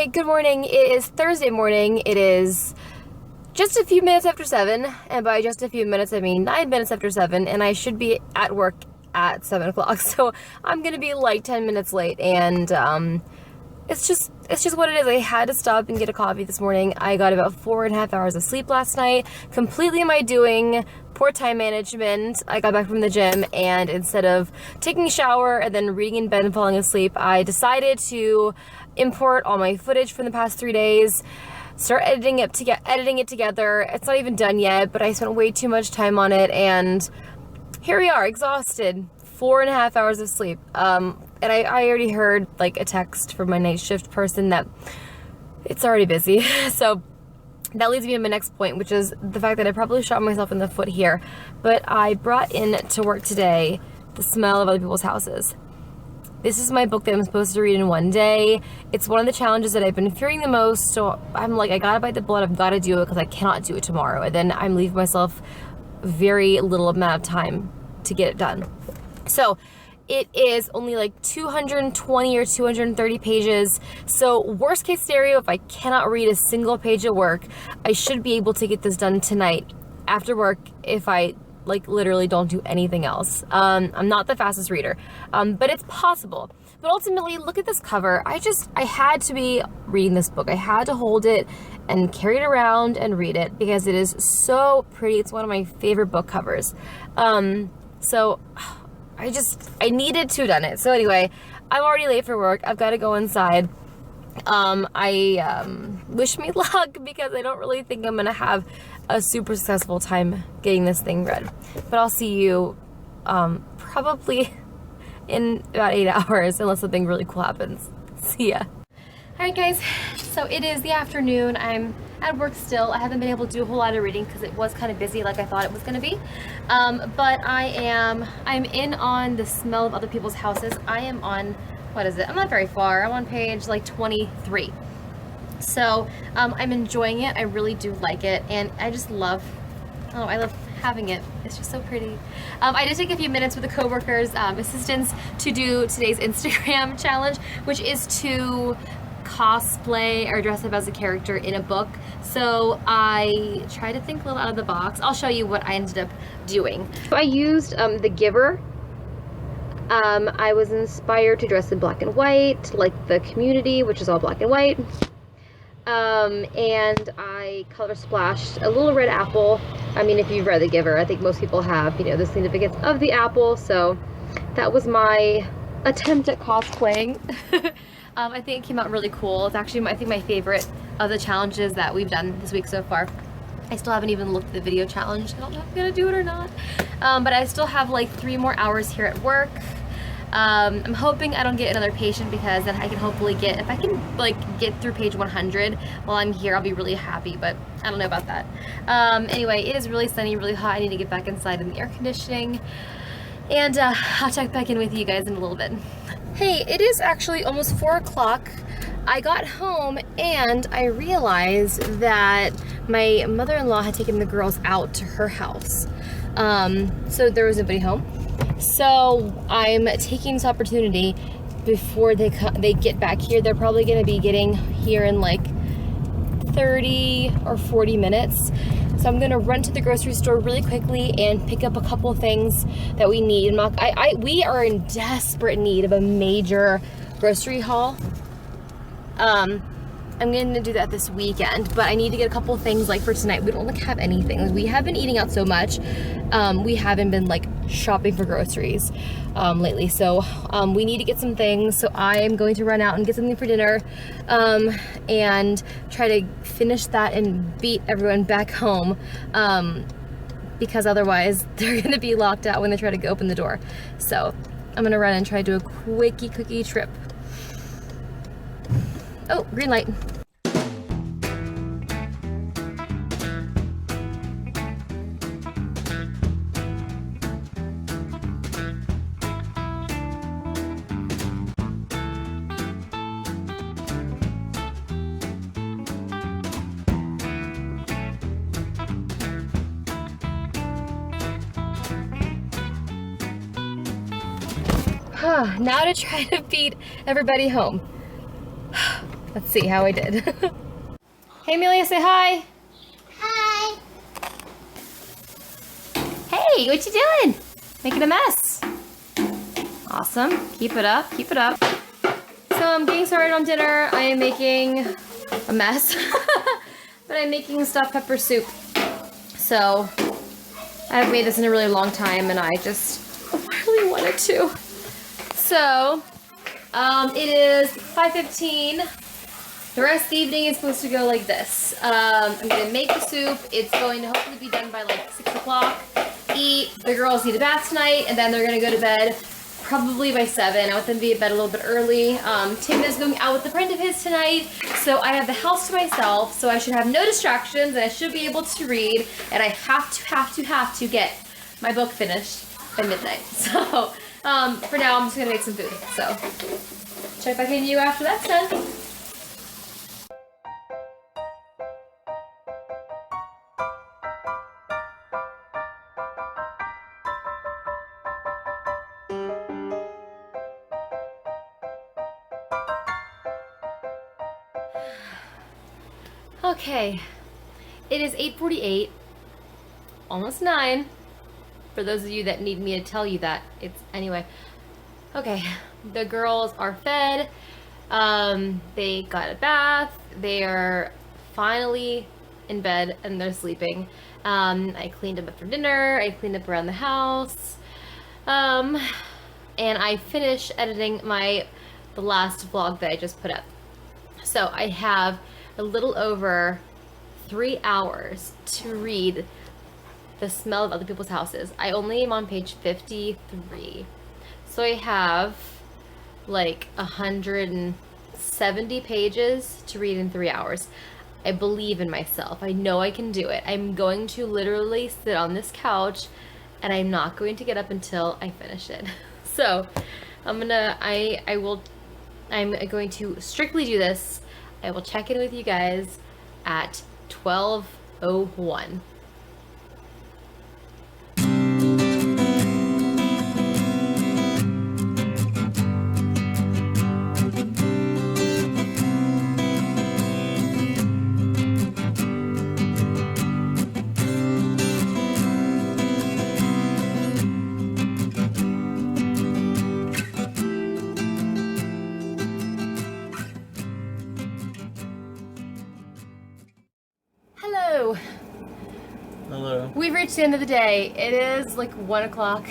Hey, good morning. It is Thursday morning. It is just a few minutes after 7, and by just a few minutes I mean 9 minutes after 7, and I should be at work at 7 o'clock, so I'm gonna be like 10 minutes late, and it's just what it is. I had to stop and get a coffee this morning. I got about 4.5 hours of sleep last night, completely my doing, poor time management. I got back from the gym, and instead of taking a shower and then reading in bed and falling asleep, I decided to import all my footage from the past 3 days, start editing it together. It's not even done yet, but I spent way too much time on it, and here we are, exhausted. 4.5 hours of sleep. And I already heard like a text from my night shift person that it's already busy. So that leads me to my next point, which is the fact that I probably shot myself in the foot here, but I brought in to work today The Smell of Other People's Houses. This is my book that I'm supposed to read in one day. It's one of the challenges that I've been fearing the most, so I'm like, I gotta bite the bullet, I've gotta do it because I cannot do it tomorrow. And then I'm leaving myself very little amount of time to get it done. So it is only like 220 or 230 pages. So worst case scenario, if I cannot read a single page at work, I should be able to get this done tonight after work if I like literally don't do anything else. I'm not the fastest reader, but it's possible. But ultimately, look at this cover. I had to be reading this book. I had to hold it and carry it around and read it because it is so pretty. It's one of my favorite book covers. So I needed to have done it. So anyway, I'm already late for work. I've got to go inside. I wish me luck because I don't really think I'm gonna have a super successful time getting this thing read. But I'll see you probably in about 8 hours unless something really cool happens. See ya. Alright guys, so it is the afternoon. I'm at work still. I haven't been able to do a whole lot of reading because it was kind of busy like I thought it was going to be. But I'm in on The Smell of Other People's Houses. I am on, what is it? I'm not very far. I'm on page like 23. So I'm enjoying it. I really do like it, and I just love, I love having it. It's just so pretty. I did take a few minutes with the co-workers, assistants, to do today's Instagram challenge, which is to cosplay or dress up as a character in a book. So I tried to think a little out of the box. I'll show you what I ended up doing. So I used The Giver. I was inspired to dress in black and white, like The Community, which is all black and white. And I color splashed a little red apple. I mean, if you've read The Giver, I think most people have, you know, the significance of the apple. So that was my attempt at cosplaying. I think it came out really cool. It's actually, I think, my favorite of the challenges that we've done this week so far. I still haven't even looked at the video challenge. I don't know if I'm gonna do it or not. But I still have like 3 more hours here at work. I'm hoping I don't get another patient because then I can hopefully get, if I can like get through page 100 while I'm here, I'll be really happy, but I don't know about that. Anyway, it is really sunny, really hot. I need to get back inside in the air conditioning, and I'll check back in with you guys in a little bit. Hey, it is actually almost 4 o'clock. I got home and I realized that my mother-in-law had taken the girls out to her house. So there was nobody home. So I'm taking this opportunity before they get back here. They're probably going to be getting here in like 30 or 40 minutes. So I'm going to run to the grocery store really quickly and pick up a couple of things that we need. We are in desperate need of a major grocery haul. I'm going to do that this weekend, but I need to get a couple things like for tonight. We don't like have anything. We have been eating out so much. We haven't been like shopping for groceries lately. So we need to get some things. So I am going to run out and get something for dinner and try to finish that and beat everyone back home because otherwise they're going to be locked out when they try to open the door. So I'm going to run and try to do a quickie trip. Oh, green light. Now to try to beat everybody home. Let's see how I did. Hey Amelia, say hi. Hi. Hey, what you doing? Making a mess. Awesome. Keep it up. Keep it up. So I'm getting started on dinner. I am making a mess, but I'm making stuffed pepper soup. So I haven't made this in a really long time, and I just really wanted to. So it is 5:15. The rest of the evening is supposed to go like this. I'm gonna make the soup. It's going to hopefully be done by like 6 o'clock. Eat. The girls need a bath tonight, and then they're gonna go to bed probably by 7. I want them to be in bed a little bit early. Tim is going out with a friend of his tonight, so I have the house to myself, so I should have no distractions, and I should be able to read, and I have to get my book finished by midnight. So for now, I'm just gonna make some food. So check back in with you after that's done. Okay, it is 8:48, almost 9, for those of you that need me to tell you that. Anyway. Okay, the girls are fed, they got a bath, they are finally in bed and they're sleeping. I cleaned up after dinner, I cleaned up around the house, and I finished editing the last vlog that I just put up. So I have a little over 3 hours to read The Smell of Other People's Houses. I only am on page 53. So I have like 170 pages to read in 3 hours. I believe in myself. I know I can do it. I'm going to literally sit on this couch and I'm not going to get up until I finish it. So I'm going to strictly do this. I will check in with you guys at 12:01. Hello. Hello. We've reached the end of the day. It is like 1 o'clock.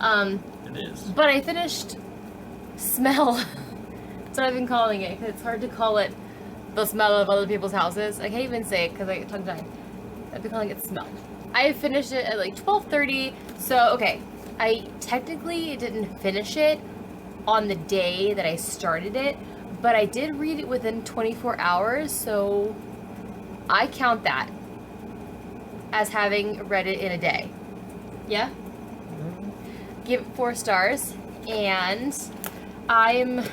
It is. But I finished Smell. That's what I've been calling it. It's hard to call it The Smell of Other People's Houses. I can't even say it because I get tongue-tied. I've been calling it Smell. I finished it at like 12:30. So, okay. I technically didn't finish it on the day that I started it, but I did read it within 24 hours, so I count that as having read it in a day. Yeah? Mm-hmm. Give it 4 stars, and I'm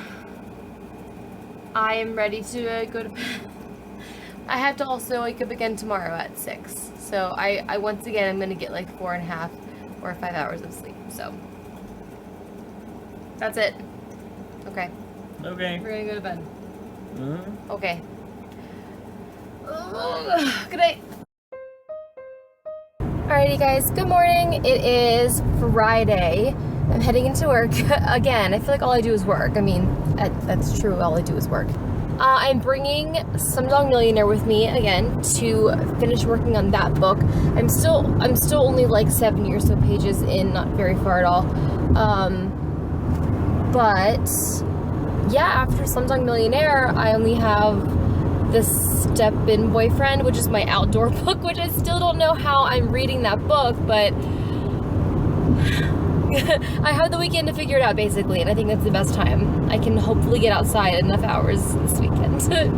ready to go to bed. I have to also wake up again tomorrow at 6. So I once again, I'm gonna get like 4.5 or 5 hours of sleep. So that's it. Okay. Okay. We're gonna go to bed. Mm-hmm. Okay. Good night. Alrighty guys, good morning. It is Friday. I'm heading into work. Again, I feel like all I do is work. I mean, that's true, all I do is work. I'm bringing Slumdog Millionaire with me again to finish working on that book. I'm still only like 70 or so pages in, not very far at all. But yeah, after Slumdog Millionaire, I only have The Step-In Boyfriend, which is my outdoor book, which I still don't know how I'm reading that book, but I have the weekend to figure it out, basically, and I think that's the best time. I can hopefully get outside enough hours this weekend to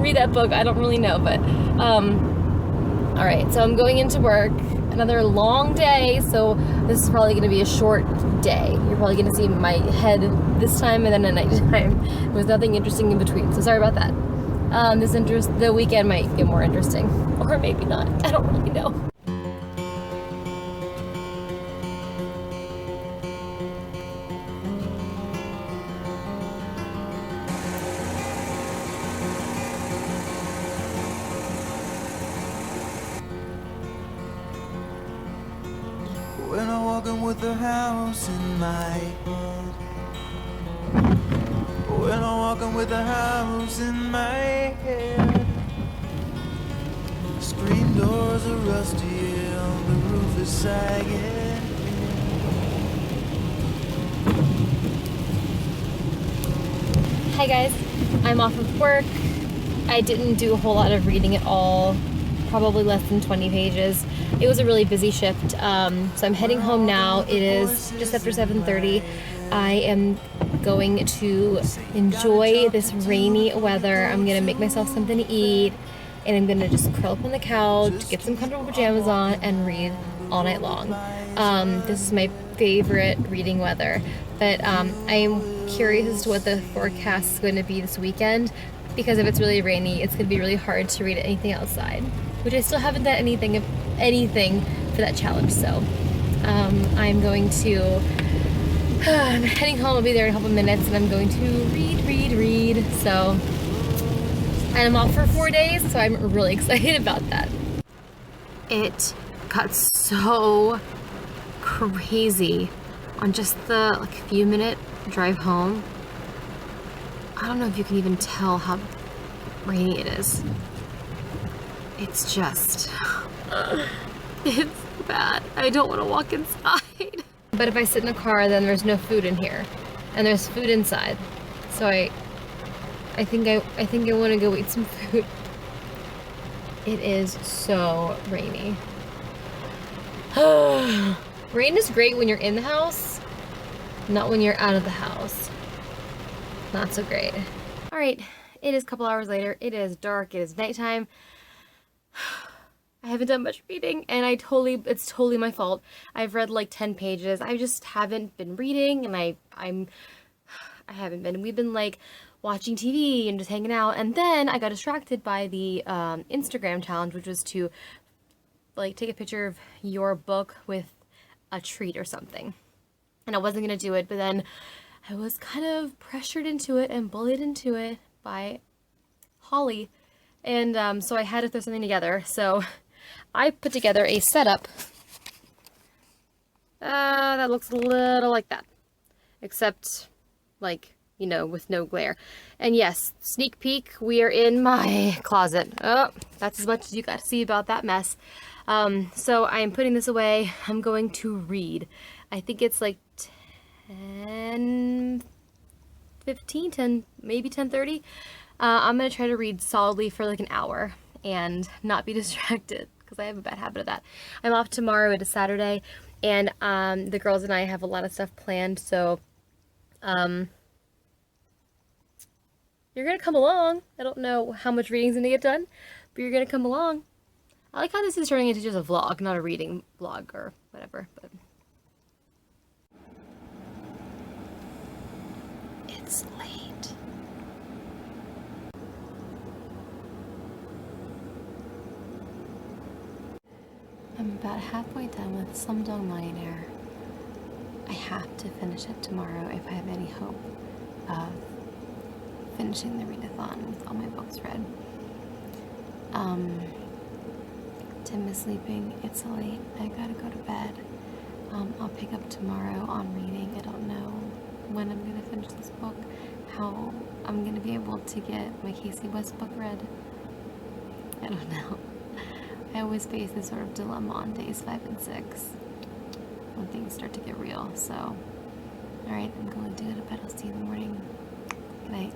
read that book. I don't really know, but alright, so I'm going into work. Another long day, so this is probably going to be a short day. You're probably going to see my head this time and then at night time. There's nothing interesting in between, so sorry about that. The weekend might get more interesting, or maybe not. I don't really know. walking with a house in my head. When I'm walking with a house in my head. The screen doors are rusty and the roof is sagging. Hi guys, I'm off of work. I didn't do a whole lot of reading at all, probably less than 20 pages. It was a really busy shift, so I'm heading home now. It is just after 7:30. I am going to enjoy this rainy weather. I'm gonna make myself something to eat, and I'm gonna just curl up on the couch, get some comfortable pajamas on, and read all night long. This is my favorite reading weather, but I am curious as to what the forecast is going to be this weekend, because if it's really rainy, it's going to be really hard to read anything outside, which I still haven't done anything for that challenge. So I'm going to I'm heading home. I'll be there in a couple minutes, and I'm going to read. So, and I'm off for 4 days, so I'm really excited about that. It got so crazy on just the few minute drive home. I don't know if you can even tell how rainy it is. It's just, it's bad. I don't want to walk inside. But if I sit in a car, then there's no food in here, and there's food inside. So I think I want to go eat some food. It is so rainy. Rain is great when you're in the house, not when you're out of the house. Not so great. All right, it is a couple hours later. It is dark. It is nighttime. I haven't done much reading, and it's totally my fault. I've read like 10 pages. I just haven't been reading, and I haven't been. We've been like watching TV and just hanging out, and then I got distracted by the Instagram challenge, which was to like take a picture of your book with a treat or something. And I wasn't gonna do it, but then I was kind of pressured into it and bullied into it by Holly, and so I had to throw something together. So I put together a setup that looks a little like that, except like, you know, with no glare. And yes, sneak peek, we are in my closet. Oh, that's as much as you got to see about that mess. So I am putting this away. I'm going to read. I think it's like 10, maybe 10:30. I'm going to try to read solidly for like an hour and not be distracted, because I have a bad habit of that. I'm off tomorrow. It is Saturday, and the girls and I have a lot of stuff planned, so you're gonna come along. I don't know how much reading's gonna get done, but you're gonna come along. I like how this is turning into just a vlog, not a reading vlog or whatever, but it's late. I'm about halfway done with Slumdog Millionaire. I have to finish it tomorrow if I have any hope of finishing the readathon with all my books read. Tim is sleeping. It's late. I gotta go to bed. I'll pick up tomorrow on reading. I don't know when I'm gonna finish this book, how I'm gonna be able to get my Casey West book read. I don't know. I always face this sort of dilemma on days 5 and 6 when things start to get real. So, alright, I'm going to go to bed. I'll see you in the morning. Good night.